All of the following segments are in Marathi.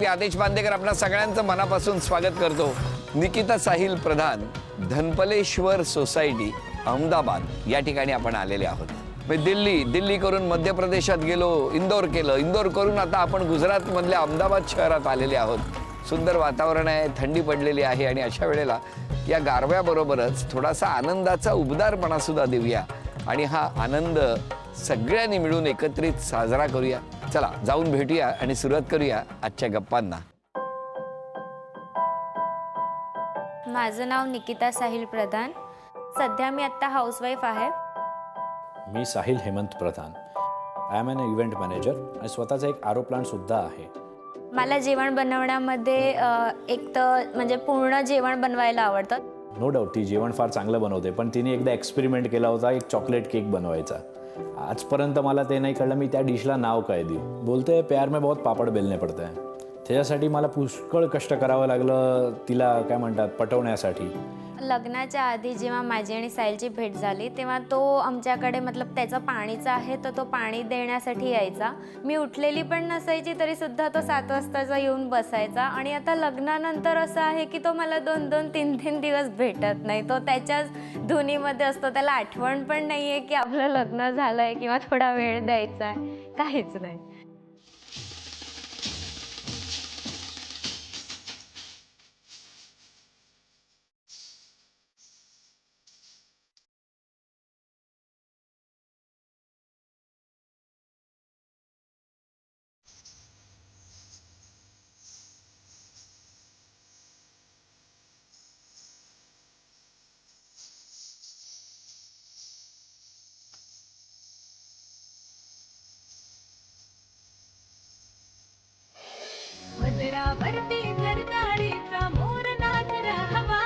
मी आदेश बांदेकर आपल्या सगळ्यांचं मनापासून स्वागत करतो। निकिता साहिल प्रधान धनपलेश्वर सोसायटी अहमदाबाद या ठिकाणी आपण आलेले आहोत। मी दिल्ली करून मध्य प्रदेशात गेलो, इंदोर केलं, इंदोर करून आता आपण गुजरात मधल्या अहमदाबाद शहरात आलेले आहोत। सुंदर वातावरण आहे, थंडी पडलेली आहे आणि अशा वेळेला या गारव्याबरोबरच थोडासा आनंदाचा उबदारपणा सुद्धा देऊया आणि हा आनंद सगळ्यांनी मिळून एकत्रित साजरा करूया। चला जाऊन भेटूया आणि सुरुवात करूया आजच्या गप्पांना। माझं नाव निकिता साहिल प्रधान, सध्या मी आता हाऊसवाईफ आहे। मी Sahil Hemant Pradhan, I am an event manager आणि स्वतःचा एक आरो प्लांट सुद्धा आहे। मला जेवण बनवण्यामध्ये एक तर म्हणजे पूर्ण जेवण बनवायला आवडतं। नो डाऊट ती जेवण फार चांगलं बनवते, पण तिने एकदा एक्सपेरिमेंट केला होता एक चॉकलेट केक बनवायचा। आजपर्यंत मला ते नाही कळलं मी त्या डिशला नाव काय देऊ। बोलते प्यार में बहुत पापड बेलने पडते हैं, त्याच्यासाठी मला पुष्कळ कष्ट करावं लागलं तिला काय म्हणतात पटवण्यासाठी। लग्नाच्या आधी जेव्हा माझी आणि साहिलची भेट झाली तेव्हा तो आमच्याकडे मतलब त्याचं पाणीचं आहे तर तो पाणी देण्यासाठी यायचा। मी उठलेली पण नसायची तरी सुद्धा तो 7 वाजताचा येऊन बसायचा। आणि आता लग्नानंतर असं आहे की तो मला 2-2, 3-3 दिवस भेटत नाही। तो त्याच्याच धुनीमध्ये असतो, त्याला आठवण पण नाही आहे की आपलं लग्न झालं आहे किंवा थोडा वेळ द्यायचा आहे, काहीच नाही। वरती घरदारीचा मोर नाचरा हवा,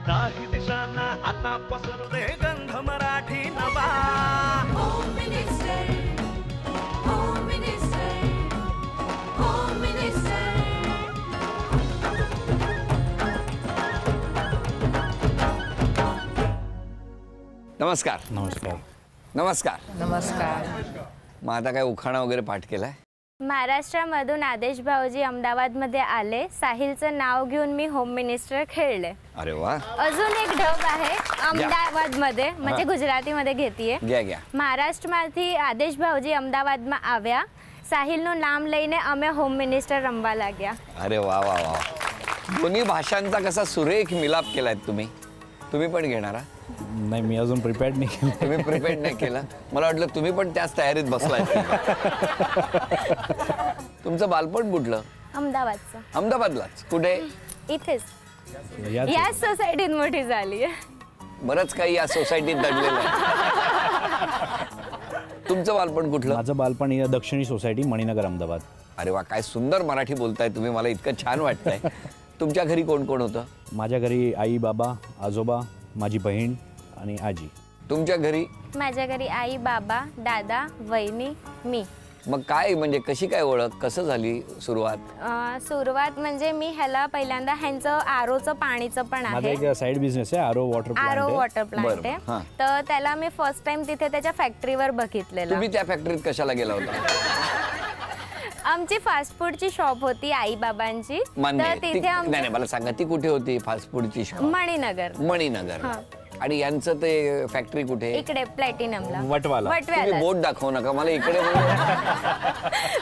काही दिशांना आता पसरू दे गंध मराठी नवा। Home minister, home minister, home minister. नमस्कार नमस्कार। नमस्कार नमस्कार। मग आता काय उखाणा वगैरे पाठ केलाय? महाराष्ट्रामधून आदेश भाऊजी अहमदाबादमध्ये आले, साहिलचं नाव घेऊन मी होम मिनिस्टर खेळले। अरे वा, अजून एक ढब आहे अहमदाबादमध्ये, म्हणजे गुजरातीमध्ये घेतीये। घ्या મહારાષ્ટ્રમાંથી આદેશ ભાવજી અમદાવાદમાં આવ્યા, સાહિલનું નામ લઈને અમે હોમ મિનિસ્ટર રમવા લાગ્યા। अरे वा वा वा, दोन्ही भाषांचा कसा सुरेख मिलाप केलाय तुम्ही। तुम्ही पण घेणारा? नाही मी अजून प्रिपेअर्ड नाही केलं। तुम्ही प्रिपेअर्ड नाही केलं, मला वाटलं तुम्ही पण त्याच तयारीत बसलाय। तुमचं बालपण कुठलं? अहमदाबादचं। अहमदाबादलाच? कुठे? इथेच याच याच सोसायटीत मोठी झाली आहे। बरंच काही या सोसायटीत दडलेलं आहे। तुमचं बालपण कुठलं? माझं बालपण या दक्षिणी सोसायटी मणीनगर अहमदाबाद। अरे वा, काय सुंदर मराठी बोलताय तुम्ही, मला इतकं छान वाटतंय। तुमच्या घरी कोण कोण होतं? माझ्या घरी आई बाबा आजोबा माझी बहीण आणि आजी। तुमच्या घरी? माझ्या घरी आई बाबा दादा वहिनी मी। मग काय म्हणजे कशी काय ओळख, कसं झाली सुरुवात? सुरुवात म्हणजे मी ह्याला पहिल्यांदा ह्यांचं आरोचं पाणीचं पण माझा आहे, एक साइड बिझनेस आहे आरो वॉटर आरो प्लांट। वॉटर प्लांट बरं, आहे। हां. तर त्याला मी फर्स्ट टाइम तिथे त्याच्या फॅक्टरीवर बघितलेलं। तुम्ही त्या फॅक्टरीत कशाला गेला होता? आमची फास्ट फूडची शॉप होती आई बाबांची, मान्य तर आहे. तिथे नाही मला सांगा ती कुठे होती फास्ट फूडची शॉप? मणीनगर मणीनगर। हां. आणि यांचं ते फॅक्टरी कुठे? इकडे प्लॅटिनमला, वटवाला। तुम्ही वटव्याला बोट दाखवू नका मला इकडे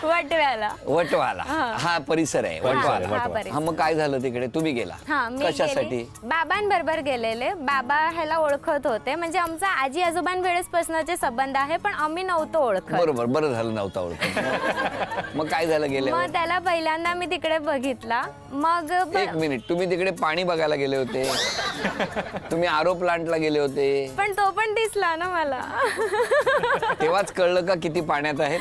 वटव्याला। वटवाला हा परिसर आहे, वटवाला। हा, परिसर. हा मग काय झालं तिकडे तुम्ही गेला? हा मी कशासाठी? गेली. बाबांबरोबर गेलेले, बाबा ह्याला ओळखत होते, म्हणजे आमचा आजी आजोबांवेळेसपासूनचे संबंध आहे, पण आम्ही नव्हतो ओळखत। बरोबर, बरं झालं नव्हता ओळखत। मग काय झालं गेले? मग त्याला पहिल्यांदा मी तिकडे बघितला। मग एक मिनिट, तुम्ही तिकडे पाणी बघायला गेले होते? तुम्ही आरो प्लांटला गेले होते? पण तो पण दिसला ना मला। तेव्हाच कळलं का किती पाण्यात आहेत?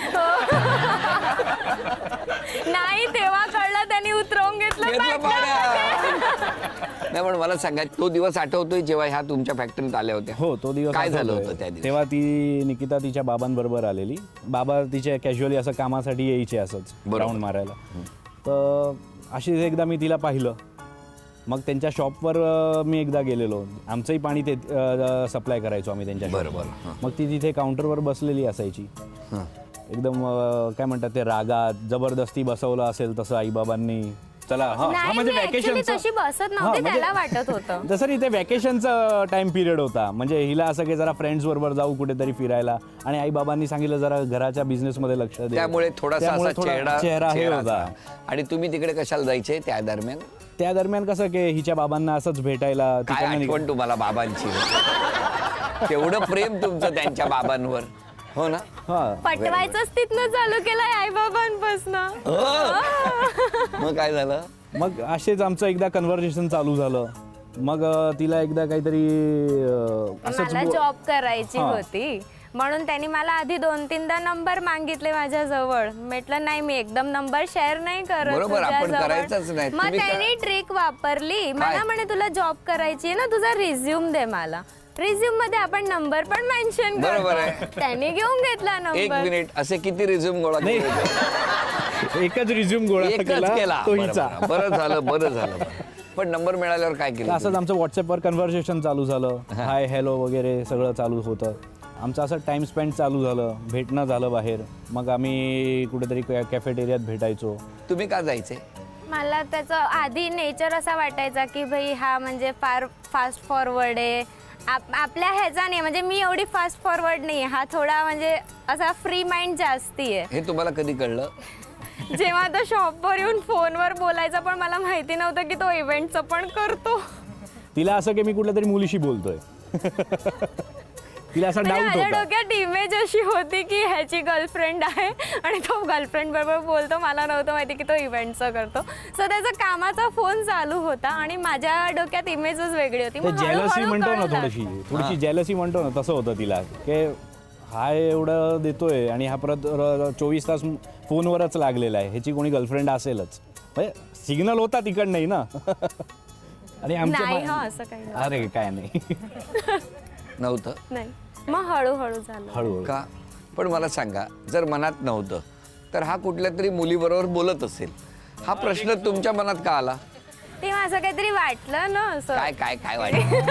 नाही तेव्हा कळलं, त्यांनी उतरवून घेतलं पाण्यात। नाही पण मला सांगा, तो दिवस आठवतोय जेव्हा ह्या तुमच्या फॅक्टरीत आल्या होत्या? हो तो दिवस काय झालं आठवतोय। होतं त्या दिवशी? तेव्हा ती निकिता तिच्या बाबांबरोबर आलेली। बाबा तिच्या कॅज्युअली असं कामासाठी यायचे असंच बरोबर. राऊंड मारायला। तर अशीच एकदा मी तिला पाहिलं, मग त्यांच्या शॉपवर मी एकदा गेलेलो, आमचंही पाणी ते सप्लाय करायचो आम्ही त्यांच्या बरोबर, shop वर। मग ती तिथे काउंटरवर बसलेली असायची। एकदम काय म्हणतात ते रागात जबरदस्ती बसवलं असेल तसं आईबाबांनी. चला नाही, म्हणजे मी actually वॅकेशन तशी बसत नव्हते, त्याला वाटत होतं. तसं नाही, ते वॅकेशनचा टाइम पिरियड होता. म्हणजे हिला असं की जरा फ्रेंड्स बरोबर जाऊ कुठेतरी फिरायला, आणि आई बाबांनी सांगितलं जरा घराच्या बिझनेस मध्ये लक्ष दे. त्यामुळे थोडासा असा चेहरा हे होता. आणि तुम्ही तिकडे कशाला जायचे त्या दरम्यान? त्या दरम्यान कसं की हिच्या बाबांना असंच भेटायला. काय आठवण तुम्हाला बाबांची? तेवढं प्रेम तुमचं त्यांच्या बाबांवर, हो ना? हा, पटवायचंच तिथनं चालू केलंय आई बाबांपासून. मग काय झालं? मग असेच आमचं एकदा कन्व्हर्सेशन चालू झालं. मग तिला एकदा काहीतरी मला जॉब करायची हा. होती, म्हणून त्यांनी मला आधी 2-3दा नंबर मागितले माझ्या जवळ. म्हटलं नाही, मी एकदम नंबर शेअर नाही करत बरोबर, आपण तुझ्याजवळ. करायचंच नाही. मग तुम्ही त्यांनी ट्रिक वापरली. मला म्हणे तुला जॉब करायची आहे ना, तुझा रिझ्यूम दे मला. रिझ्यूम मध्ये आपण नंबर पण मेन्शन बरोबर करतो. आहे. त्यांनी घेऊन घेतला एक नंबर. मिनिट, असे किती रिझ्यूम गोळा केले होते? एकच रिझ्यूम गोळा एकच केला केला. तो बरं, हिचा. बरं झालं, बरं झालं. पण नंबर मिळाल्यावर काय केलं? असंच आमचं व्हॉट्सअपवर कन्व्हर्सेशन चालू झालं. हाय हॅलो वगैरे सगळं चालू होतं. आमचं असं टाइम स्पेंड चालू झालं, भेटणं झालं बाहेर. मग आम्ही कुठेतरी कॅफेटेरियात भेटायचो. तुम्ही का जायचे? मला त्याचं आधी नेचर असा वाटायचा की भाई हा म्हणजे फार फास्ट फॉरवर्ड आहे. आपल्या ह्याचा नाही, म्हणजे मी एवढी फास्ट फॉरवर्ड नाही. हा थोडा म्हणजे असा फ्री माइंड जास्ती आहे. हे तुम्हाला कधी कळलं? जेव्हा तो शॉपवर येऊन फोनवर बोलायचा, पण मला माहिती नव्हतं की तो इव्हेंटचं पण करतो. तिला असं की मी कुठल्या तरी मुलीशी बोलतोय. तिला असा म्हणजे डाऊट माझ्या होता. डोक्यात इमेज अशी होती की ह्याची गर्लफ्रेंड आहे आणि तो गर्लफ्रेंड बरोबर बोलतो. मला नव्हतं माहिती की तो इव्हेंटचं करतो. सो त्याचा कामाचा फोन चालू होता आणि माझ्या डोक्यात इमेजच वेगळी होती. मग जेलसी हळूहळू म्हणतो ना, कळलं. थोडीशी जेलसी म्हणतो ना, तसं होतं तिला की हा एवढं देतोय आणि हा परत 24 तास फोनवरच लागलेला आहे, ह्याची कोणी गर्लफ्रेंड असेलच. म्हणजे सिग्नल होता तिकडं नाही ना. आणि नाही, हा, असं काही नाही. अरे काय नाही. नव्हतं? नाही, मग हळूहळू झालं. हळूहळू का? पण मला सांगा, जर मनात नव्हतं तर हा कुठल्या तरी मुलीबरोबर बोलत असेल, हा प्रश्न तुमच्या मनात का आला? तेव्हा असं काहीतरी वाटलं ना, असं काय काय काय वाटलं?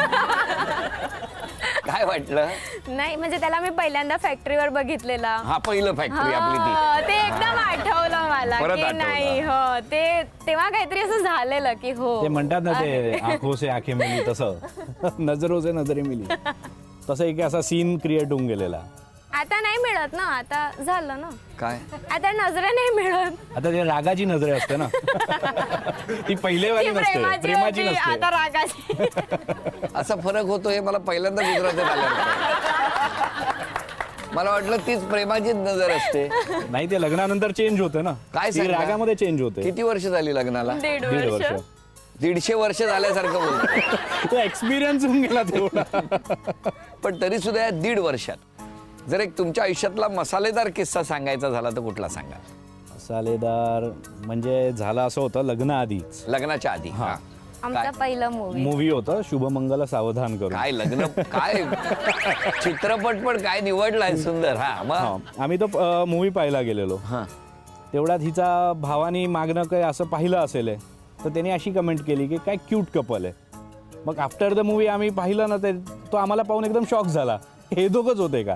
काय वाटलं? नाही, म्हणजे त्याला मी पहिल्यांदा फॅक्टरीवर बघितलेला. हा, पहिलं फॅक्टरी आपली ती. हा, ते एकदम आठवलं मला परत की आठवलं. नाही, हो, ते तेव्हा काहीतरी असं झालेलं की हो ते म्हणतात ना ते आंखों से आंखें मिली, तसं नजरों से नजरें मिली, तसं एक असा सीन क्रिएट होऊन गेलेला. आता नाही मिळत ना, आता झालं ना. काय? आता नजरे नाही मिळत. आता ते रागाची नजर असते ना. ती पहिलेवाली ती नसते, प्रेमाची होती, नसते. आता रागाची. असा फरक होतो हे मला पहिल्यांदा गुजरातात आल्यानंतर. मला वाटलं तीच प्रेमाचीच नजर असते. नाही, ते लग्नानंतर चेंज होतं ना. काय ती सांगता? रागामध्ये चेंज होते. किती वर्ष झाली लग्नाला? 1.5 1.5 वर्ष. वर्ष. 150 वर्ष झाल्यासारखं बोलतो. तो एक्सपिरियन्स होऊन गेला तेवढा. पण तरी सुद्धा या 1.5 वर्षात जर एक तुमच्या आयुष्यातला मसालेदार किस्सा सांगायचा झाला तर कुठला सांगा? मसालेदार म्हणजे झालं असं होतं लग्नाआधीच. लग्नाच्या आधी. हा. आमचा पहिला मूवी. मूवी होतं शुभमंगल सावधान करून. काय लग्न, काय चित्रपट पण काय निवडलाय सुंदर. हा, मग हा, आम्ही तो मूवी पाहायला गेलेलो. हा. तेवढ्यात हिचा भावानी मागणं काय असं पाहिलं असेल, तर त्याने अशी कमेंट केली की काय क्यूट कपल आहे. मग आफ्टर द मूवी आम्ही पाहिलं ना, ते तो आम्हाला पाहून एकदम शॉक झाला. हे दोघंच होते का?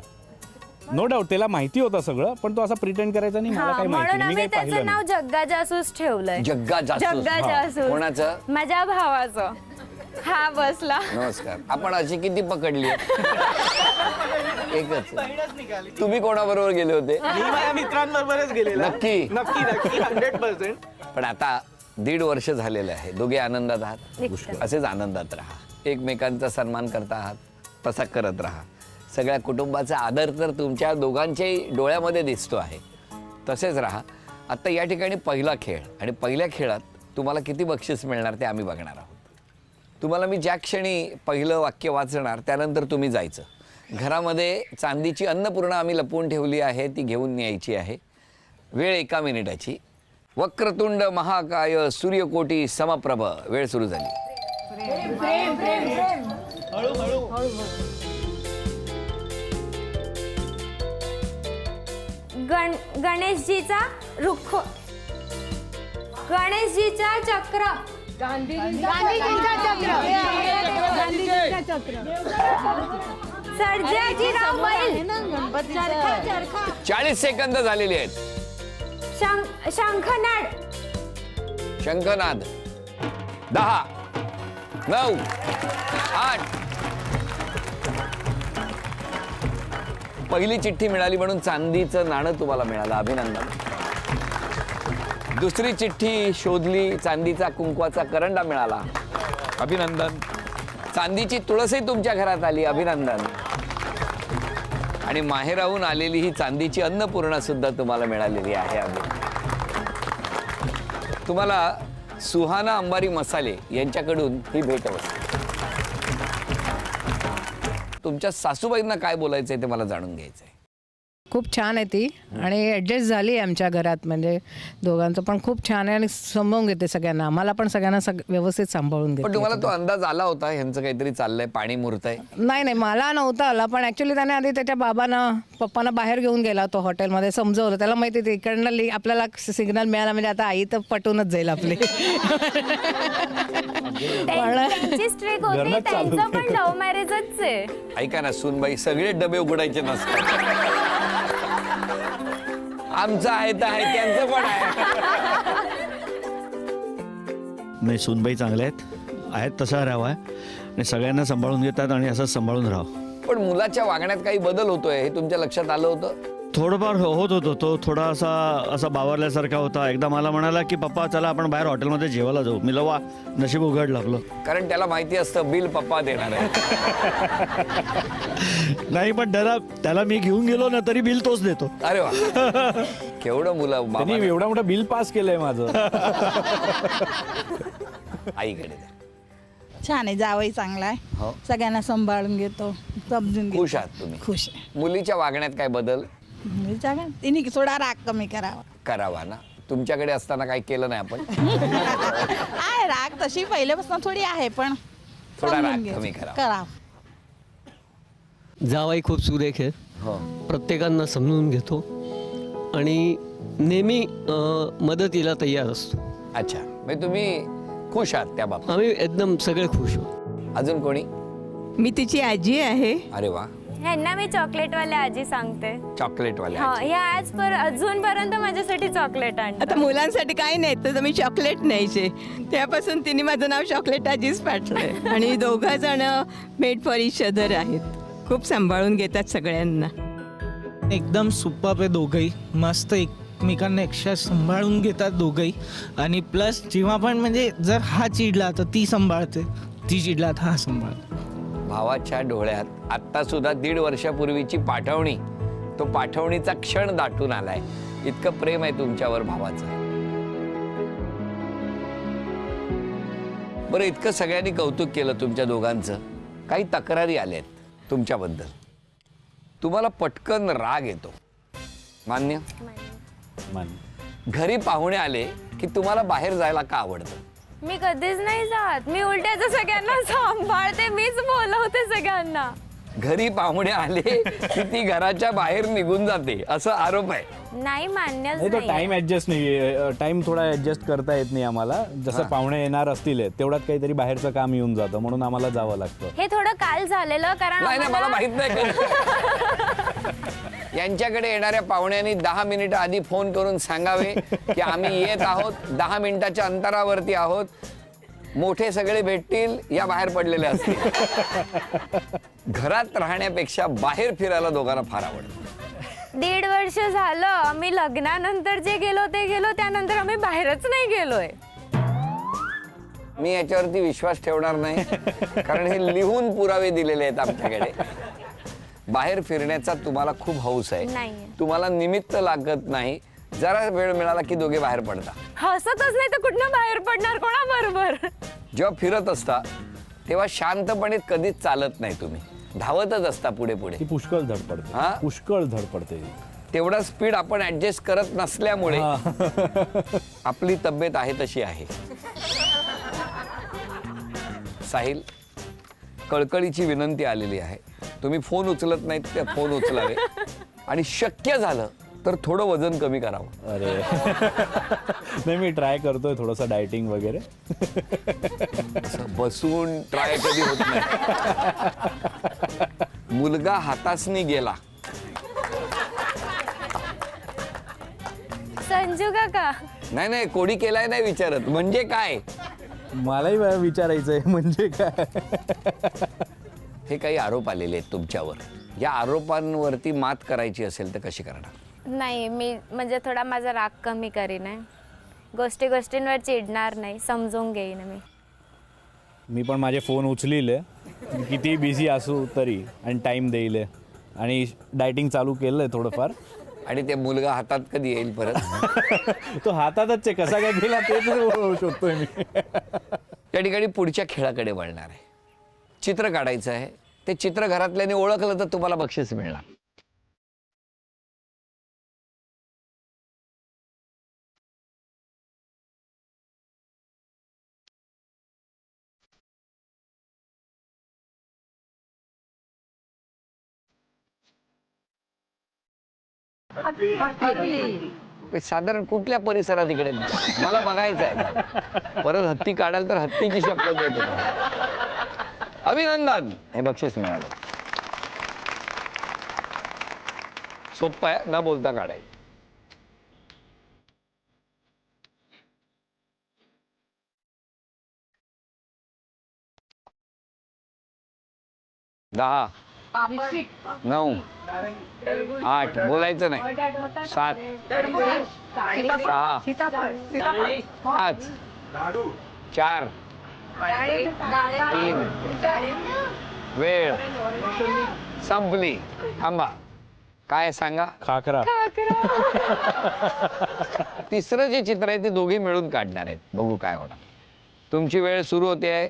नो डाऊट त्याला माहिती होतं सगळं, पण तो असा प्रिटेंड करायचा नाही, मला हा, काय म्हणून माहिती, मी आम्ही काही त्याचं पाहिलं नाव नाही. जग्गा जासूस ठेवलंय. जग्गा जासूस. जग्गा जासूस. कोणाचं? माझ्या भावाचं. हा बसला. नमस्कार. आपण अशी किती पकडली? एकच. तुम्ही कोणाबरोबर गेले होते? मी माझ्या मित्रांबरोबरच गेलेला. नक्की? नक्की 100%. पण आता 1.5 वर्ष झालेलं आहे. दोघे आनंदात आहात. असेच आनंदात राहा. एकमेकांचा सन्मान करता आहात, तसा करत राहा. सगळ्या कुटुंबाचा आदर तर तुमच्या दोघांच्याही डोळ्यामध्ये दिसतो आहे. तसेच राहा. आता या ठिकाणी पहिला खेळ, आणि पहिल्या खेळात तुम्हाला किती बक्षीस मिळणार ते आम्ही बघणार आहोत. तुम्हाला मी ज्या क्षणी पहिलं वाक्य वाचणार त्यानंतर तुम्ही जायचं. घरामध्ये चांदीची अन्नपूर्णा आम्ही लपवून ठेवली आहे, ती घेऊन यायची आहे. वेळ 1 मिनिटाची. वक्रतुंड महाकाय सूर्यकोटी समप्रभ. वेळ सुरू झाली. गणेशजीचा रुख. गणेशजीचा चक्र. सर्जाजीराव बैल. 40 सेकंद झालेली आहेत. शंखनाद. शंखनाद. 10 9 8. पहिली चिठ्ठी मिळाली म्हणून चांदीचं नाणं तुम्हाला मिळालं, अभिनंदन. दुसरी चिठ्ठी शोधली, चांदीचा कुंकवाचा करंडा मिळाला, अभिनंदन. चांदीची तुळसही तुमच्या घरात आली, अभिनंदन. आणि माहेराहून आलेली ही चांदीची अन्नपूर्णा सुद्धा तुम्हाला मिळालेली आहे, अभिनंदन. तुम्हाला सुहाना अंबारी मसाले यांच्याकडून ही भेट वस्तू. तुमच्या सासूबाईंना काय बोलायचंय ते मला जाणून घ्यायचंय. खूप छान आहे ती आणि ॲडजस्ट झाली आहे आमच्या घरात, म्हणजे दोघांचं पण खूप छान आहे आणि सांभाळून घेते सगळ्यांना, आम्हाला पण सगळ्यांना व्यवस्थित सांभाळून घेते. पण तुम्हाला तो अंदाज आला होता ह्यांचं काहीतरी चाललंय, पाणी मुरतंय? नाही मला नव्हता आला, पण ॲक्च्युली त्याने आधी त्याच्या पप्पांना बाहेर घेऊन गेला तो हॉटेलमध्ये, समजवलं त्याला माहिती ते इकडनं आपल्याला सिग्नल मिळाला म्हणजे आता आई तर पटूनच जाईल आपली. त्यांची स्ट्रिक होती, त्यांचं पण लव्ह मॅरेजच आहे. ऐका ना सूनबाई, सगळे डबे उघडायचे नसतात. आमचं आहे तर आहे, त्यांचं पण आहे. नाही, सूनबाई चांगल्या आहेत तसा राहावा आणि सगळ्यांना सांभाळून घेतात आणि असंच सांभाळून राहावं. पण मुलाच्या वागण्यात काही बदल होतोय हे तुमच्या लक्षात आलं होतं? थोडंफार होत होतो, तो थोडा असा बावरल्यासारखा होता. एकदा मला म्हणाला की पप्पा चला आपण बाहेर हॉटेलमध्ये जेवायला जाऊ. मी वा नशीब उघडलं आपलं. कारण त्याला माहिती असतं बिल पप्पा देणार आहे. नाही पण त्याला मी घेऊन गेलो ना तरी बिल तोच देतो. अरे वा, केवढं मुलं त्यांनी एवढं मोठं बिल पास केलंय माझं. आईकडे द्या. छान आहे, जावई चांगला आहे, हो. सगळ्यांना सांभाळून घेतो, समजून घेतो. खुश आहात तुम्ही? खुश आहे. मुलीच्या वागण्यात काय बदल तिने थोडा राग कमी करावा. करावा ना? तुमच्याकडे असताना काही केलं नाही आपण? आहे राग तशी पहिल्यापासून थोडी आहे, पण थोडा समजून राग घ्यायचं. कमी करावा. करावं. जावाई खूप सुरेख आहे, हो. प्रत्येकांना समजून घेतो आणि नेहमी मदतीला तयार असतो. अच्छा, म्हणजे तुम्ही खुश आहात त्या बाबतीत? आम्ही एकदम सगळे खुश आहोत. अजून कोणी? मी तिची आजी आहे. अरे वा. ह्यांना मी चॉकलेटवाले आजी सांगते. चॉकलेटवाले हा, ह्या अजूनपर्यंत माझ्यासाठी चॉकलेट आता आणतात. मुलांसाठी काही नाही तर मी चॉकलेट न्यायचे, त्यापासून तिने माझं नाव चॉकलेट आजीच पाठवलंय. आणि दोघा जण मेड फॉर इच अदर आहेत, खूप सांभाळून घेतात सगळ्यांना. एकदम सुपर्ब आहे दोघंही, मस्त एकमेकांना एकशा सांभाळून घेतात दोघंही. आणि प्लस जेव्हा पण म्हणजे जर हा चिडला तर ती सांभाळते, ती चिडला तर हा सांभाळतो. भावाच्या डोळ्यात आत्ता सुद्धा 1.5 वर्षापूर्वीची पाठवणी, तो पाठवणीचा क्षण दाटून आलाय. इतकं प्रेम आहे तुमच्यावर भावाचं. बरं, इतकं सगळ्यांनी कौतुक केलं तुमच्या दोघांचं, काही तक्रारी आल्यात तुमच्याबद्दल. तुम्हाला पटकन राग येतो, मान्य? घरी पाहुणे आले की तुम्हाला बाहेर जायला का आवडतं? मी कधीच नाही जात, मी उलट्याचं सगळ्यांना सांभाळते, मीच बोलवते सगळ्यांना. घरी पाहुणे आले की ती घराच्या बाहेर निघून जाते, असं आरोप आहे. नाही, मान्यच नाही, तो नाही. टाइम ऍडजस्ट नाही, टाइम थोडा ऍडजस्ट करता येत नाही आम्हाला. जसं पाहुणे येणार असतील तेवढ्यात काहीतरी बाहेरचं काम येऊन जातं, म्हणून आम्हाला जावं लागतं. हे थोडं काल झालेलं, कारण नाही मला माहित नाही. यांच्याकडे येणाऱ्या पाहुण्यांनी 10 मिनिटं आधी फोन करून सांगावे की आम्ही येत आहोत, 10 मिनिटाच्या अंतरावरती आहोत, मोठे सगळे भेटतील या बाहेर पडलेले असतील. घरात राहण्यापेक्षा बाहेर फिरायला दोघांना फार आवडतं. 1.5 वर्ष झालं, आम्ही लग्नानंतर जे गेलो ते गेलो, त्यानंतर आम्ही बाहेरच नाही गेलोय. मी याच्यावरती विश्वास ठेवणार नाही, कारण हे लिहून पुरावे दिलेले आहेत आमच्याकडे. बाहेर फिरण्याचा तुम्हाला खूप हौस आहे, नाहीये. तुम्हाला निमित्त लागत नाही. जरा वेळ मिळाला की दोघे बाहेर पडता. हसतच नाही तर कुठनं बाहेर पडणार कोणाबरोबर? जेव्हा फिरत असता तेव्हा शांतपणे कधीच चालत नाही, तुम्ही धावतच असता पुढे पुढे. ती पुष्कळ धडपडते, हा? पुष्कळ धडपडते. तेवढा स्पीड आपण ऍडजस्ट करत नसल्यामुळे आपली तब्येत आहे तशी आहे. साहिल, कळकळीची विनंती आलेली आहे, तुम्ही फोन उचलत नाहीत ते फोन उचलावे आणि शक्य झालं तर थोडं वजन कमी करावं. अरे नाही, मी ट्राय करतोय थोडंसं डायटिंग वगैरे. बसून ट्राय कधी होत नाही. मुलगा हातासनी गेला. संजू काका. नाही नाही, कोणी केलाय नाही विचारत, म्हणजे काय. मलाही विचारायचंय म्हणजे काय. हे काही आरोप आलेले आहेत तुमच्यावर. या आरोपांवरती मात करायची असेल तर कशी करणार? नाही, मी म्हणजे थोडा माझा राग कमी करीन आहे. गोष्टींवर चिडणार नाही, समजून घेईन मी. मी पण माझे फोन उचलिले, किती बिझी असू तरी, आणि टाईम देईल आणि डायटिंग चालू केलंय थोडंफार. आणि ते मुलगा हातात कधी येईल परत? तो हातातच आहे, कसा काय गेला तेच शोधतोय मी. त्या ठिकाणी पुढच्या खेळाकडे वळणार आहे. चित्र काढायचं आहे. ते चित्र घरातल्याने ओळखलं तर तुम्हाला बक्षीस मिळणार. साधारण कुठल्या परिसरात इकडे मला बघायचं आहे. परत हत्ती काढाल तर हत्तीची शपथ देतो. अभिनंदन, हे बक्षीस मिळालं. सोपं आहे, न बोलता काढायचं. दहा, 9, 8, बोलायचं नाही. 7, 6, 5, 4, 3, वेळ संपली. थांबा, काय सांगा? खाकरा. तिसरं जे चित्र आहे ते दोघे मिळून काढणार आहेत. बघू काय होणार. तुमची वेळ सुरू होते आहे.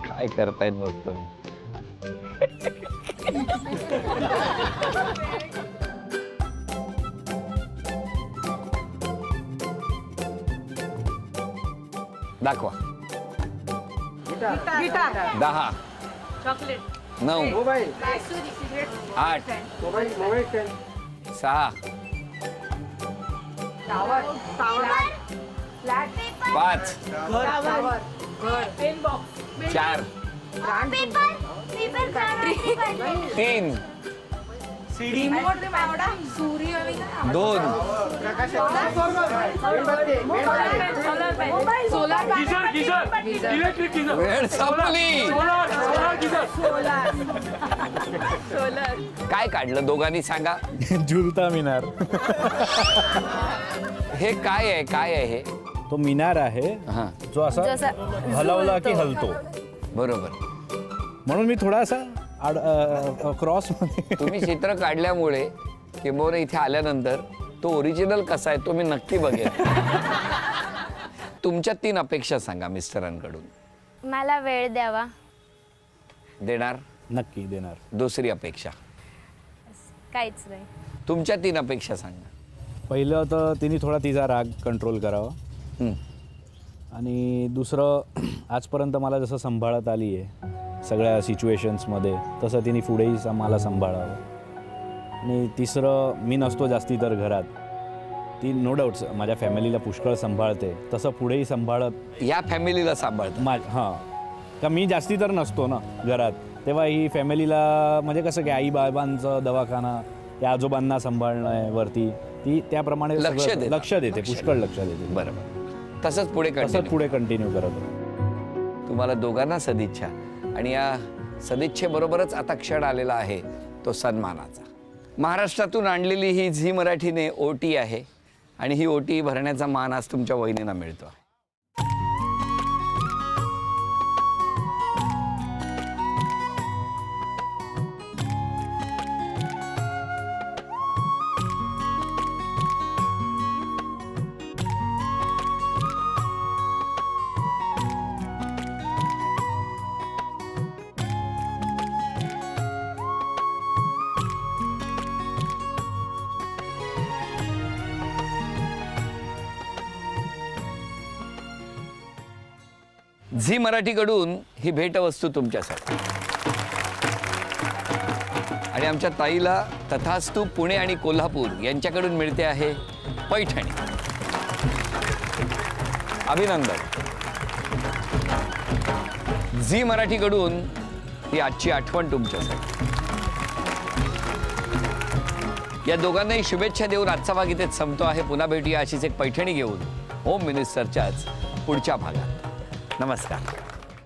काय करतायत बघतो. दाखवा. 10, 9, 8, 6, 5, 4, 3, 2, वेळ संपली. काय काढलं दोघांनी सांगा? झुलता मिनार. हे काय आहे? काय आहे हे? तो मिनार आहे हा, जो असा हलवला की हलतो. बरोबर. म्हणून मी थोडासा क्रॉस मध्ये. तुम्ही चित्र काढल्यामुळे किंबहुना इथे आल्यानंतर तो ओरिजिनल कसा आहे तो मी नक्की बघेन. तुमच्या 3 अपेक्षा सांगा मिस्टरांकडून. मला वेळ द्यावा. देणार? नक्की देणार. दुसरी अपेक्षा? काहीच नाही. तुमच्या 3 अपेक्षा सांगा. पहिलं तर तिने थोडा तिचा राग कंट्रोल करावा. आणि दुसरं, आजपर्यंत मला जसं सांभाळत आली आहे सगळ्या सिच्युएशन्समध्ये, तसं तिने पुढेही मला सांभाळावं. आणि तिसरं, मी नसतो जास्ती तर घरात, ती नो डाऊट्स माझ्या फॅमिलीला पुष्कळ सांभाळते, तसं पुढेही सांभाळत. या फॅमिलीला सांभाळत? हां, का मी जास्ती तर नसतो ना घरात, तेव्हा ही फॅमिलीला म्हणजे कसं की आई बाबांचं दवाखाना, त्या आजोबांना सांभाळणं आहे वरती, ती त्याप्रमाणे लक्ष देते, पुष्कळ लक्ष देते. बरोबर. तसंच पुढे कंटिन्यू करत. तुम्हाला दोघांना सदिच्छा. आणि या सदिच्छेबरोबरच आता क्षण आलेला आहे तो सन्मानाचा. महाराष्ट्रातून आणलेली ही झी मराठीने ओटी आहे आणि ही ओटी भरण्याचा मान आज तुमच्या वहिनींना मिळतो आहे. झी मराठीकडून ही भेटवस्तू तुमच्यासाठी. आणि आमच्या ताईला तथास्तू पुणे आणि कोल्हापूर यांच्याकडून मिळते आहे पैठणी. अभिनंदन. झी मराठीकडून ही आजची आठवण तुमच्यासाठी. या दोघांनाही शुभेच्छा देऊन आजचा भाग इथेच संपतो आहे. पुन्हा भेटूया अशीच एक पैठणी घेऊन होम मिनिस्टरच्याच पुढच्या भागात. नमस्कार.